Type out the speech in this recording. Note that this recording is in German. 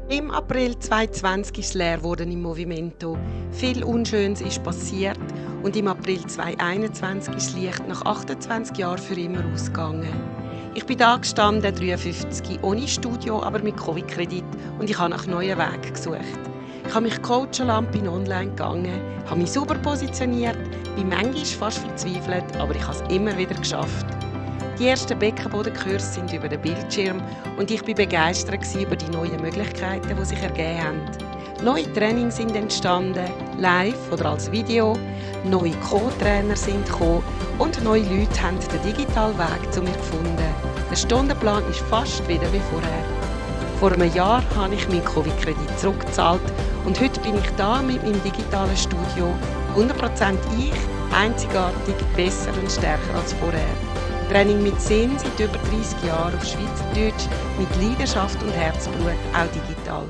Im April 2020 ist es leer geworden im Movimento. Viel Unschönes ist passiert und im April 2021 ist das Licht nach 28 Jahren für immer ausgegangen. Ich bin da gestanden, 53, ohne Studio, aber mit Covid-Kredit und ich habe nach neuen Wegen gesucht. Ich habe mich coachen lassen, bin online gegangen, habe mich super positioniert, bin manchmal fast verzweifelt, aber ich habe es immer wieder geschafft. Die ersten Beckenbodenkurse sind über den Bildschirm und ich war begeistert über die neuen Möglichkeiten, die sich ergeben haben. Neue Trainings sind entstanden, live oder als Video, neue Co-Trainer sind gekommen und neue Leute haben den digitalen Weg zu mir gefunden. Der Stundenplan ist fast wieder wie vorher. Vor einem Jahr habe ich meinen Covid-Kredit zurückgezahlt und heute bin ich da mit meinem digitalen Studio. 100% ich, einzigartig, besser und stärker als vorher. Training mit Sinn seit über 30 Jahren auf Schweizerdeutsch, mit Leidenschaft und Herzblut, auch digital.